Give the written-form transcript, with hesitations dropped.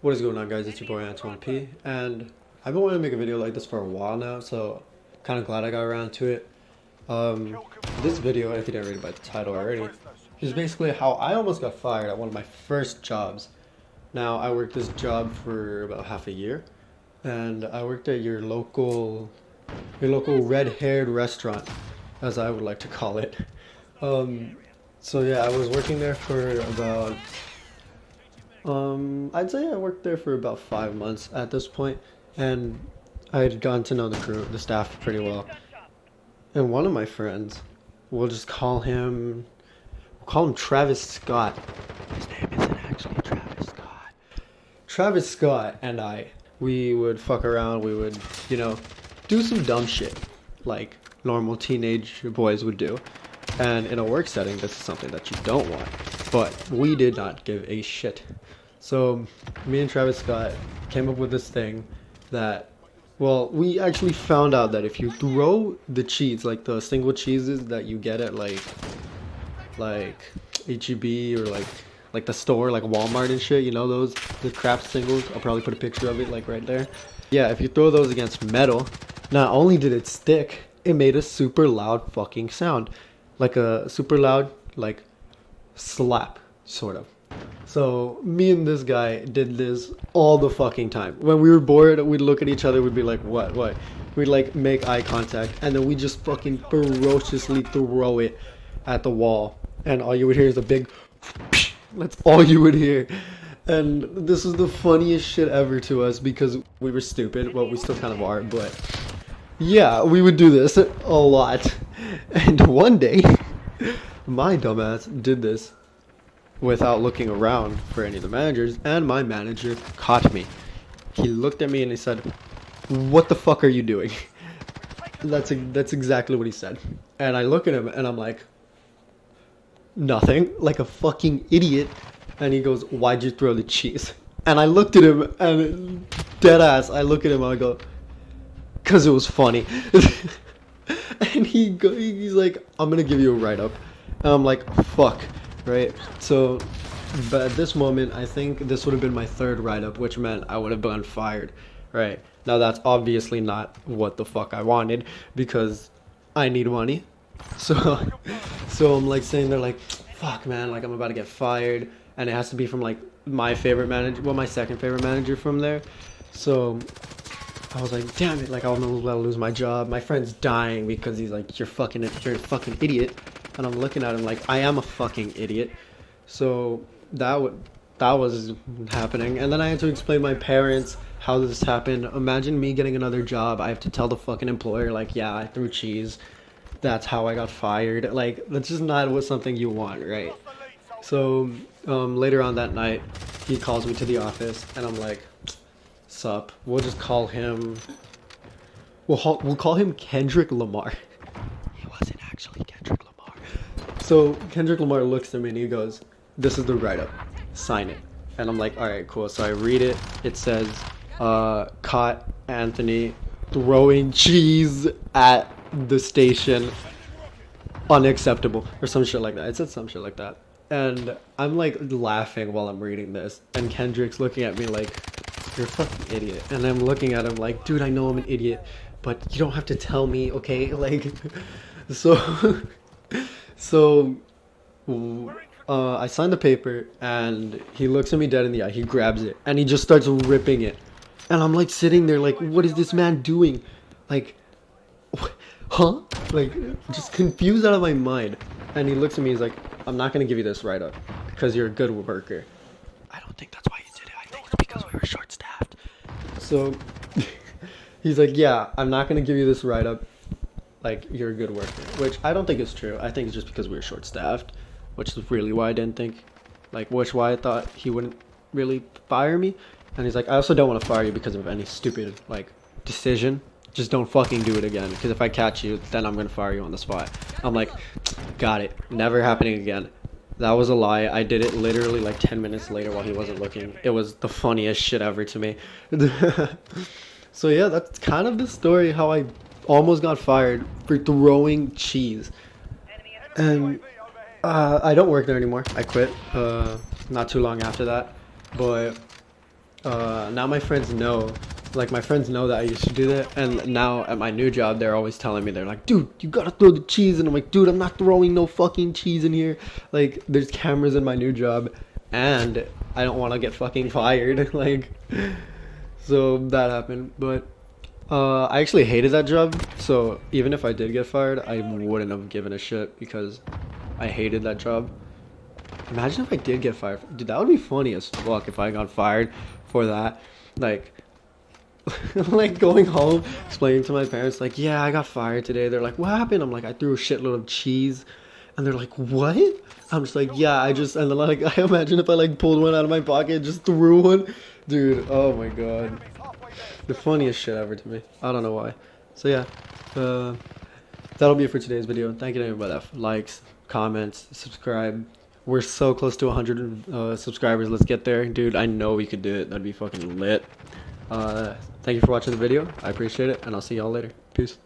What is going on, guys? It's your boy Antoine P, and I've been wanting to make a video like this for a while now, so kind of glad I got around to it. This video, if you didn't read it by the title already, is basically how I almost got fired at one of my first jobs. Now, I worked this job for about half a year, and I worked at your local red-haired restaurant, as I would like to call it. So yeah, I was working there for about I'd say I worked there for about 5 months at this point, and I had gotten to know the crew, the staff pretty well. And one of my friends, we'll call him Travis Scott. His name isn't actually Travis Scott. Travis Scott and we would fuck around. We would, do some dumb shit, like normal teenage boys would do. And in a work setting, this is something that you don't want. But we did not give a shit. So me and Travis Scott came up with this thing that, well, we actually found out that if you throw the cheese, like the single cheeses that you get at like HEB or like the store, like Walmart and shit, those, the Kraft singles. I'll probably put a picture of it like right there. Yeah, if you throw those against metal, not only did it stick, it made a super loud fucking sound. Like a super loud, like slap, sort of. So me and this guy did this all the fucking time. When we were bored, we'd look at each other, we'd be like, what? We'd like make eye contact, and then we just fucking ferociously throw it at the wall. And all you would hear is a big that's all you would hear. And this was the funniest shit ever to us because we were stupid. Well, we still kind of are, but yeah, we would do this a lot. And one day, my dumbass did this without looking around for any of the managers, and my manager caught me. He looked at me and he said, "What the fuck are you doing?" That's exactly what he said. And I look at him and I'm like, "Nothing," like a fucking idiot. And he goes, "Why'd you throw the cheese?" And I looked at him and dead ass, I look at him and I go, "'Cause it was funny." And he's like, "I'm gonna give you a write-up." And I'm like, fuck, right? So, but at this moment, I think this would have been my third write-up, which meant I would have been fired, right? Now that's obviously not what the fuck I wanted, because I need money. So, so I'm like sitting there like, fuck man, like I'm about to get fired, and it has to be from like my favorite manager, well, my second favorite manager from there. So I was like, damn it, like I'm gonna lose my job. My friend's dying because he's like, you're a fucking idiot. And I'm looking at him like, I am a fucking idiot. So that was happening. And then I had to explain my parents how this happened. Imagine me getting another job. I have to tell the fucking employer like, yeah, I threw cheese. That's how I got fired. Like, that's just not something you want, right? So later on that night, he calls me to the office, and I'm like, sup, we'll just call him, we'll call him Kendrick Lamar. He wasn't actually Kendrick Lamar. So Kendrick Lamar looks at me and he goes, "This is the write-up, sign it." And I'm like, alright, cool. So I read it. It says, caught Anthony throwing cheese at the station, unacceptable, or some shit like that. It said some shit like that. And I'm like laughing while I'm reading this, and Kendrick's looking at me like, "You're a fucking idiot." And I'm looking at him like, "Dude, I know I'm an idiot, but you don't have to tell me, okay?" Like, so, so, I signed the paper, and he looks at me dead in the eye. He grabs it, and he just starts ripping it. And I'm like sitting there like, what is this man doing? Like, huh? Like, just confused out of my mind. And he looks at me, he's like, "I'm not gonna give you this write-up because you're a good worker." I don't think that's why he did it. I think it's because we were short-staffed. So he's like, "Yeah, I'm not gonna give you this write-up. Like, you're a good worker," which I don't think is true. I think it's just because we were short-staffed, which is really why I didn't think, why I thought he wouldn't really fire me. And he's like, "I also don't want to fire you because of any stupid decision. Just don't fucking do it again, because if I catch you, then I'm gonna fire you on the spot." I'm like, got it. Never happening again. That was a lie. I did it literally like 10 minutes later while he wasn't looking. It was the funniest shit ever to me. So yeah, that's kind of the story how I almost got fired for throwing cheese. And I don't work there anymore. I quit not too long after that. But now my friends know. Like, my friends know that I used to do that, and now at my new job, they're always telling me, they're like, dude, you gotta throw the cheese, and I'm like, dude, I'm not throwing no fucking cheese in here. Like, there's cameras in my new job, and I don't want to get fucking fired. Like, so that happened, but I actually hated that job, so even if I did get fired, I wouldn't have given a shit because I hated that job. Imagine if I did get fired. Dude, that would be funny as fuck if I got fired for that. Like, like going home, explaining to my parents, like, yeah, I got fired today. They're like, what happened? I'm like, I threw a shitload of cheese. And they're like, what? I'm just like, yeah, and then like, I imagine if I like pulled one out of my pocket and just threw one. Dude, oh my god. The funniest shit ever to me. I don't know why. So yeah, that'll be it for today's video. Thank you to everybody that likes, comments, subscribe. We're so close to 100 subscribers. Let's get there. Dude, I know we could do it. That'd be fucking lit. Thank you for watching the video. I appreciate it, and I'll see y'all later. Peace.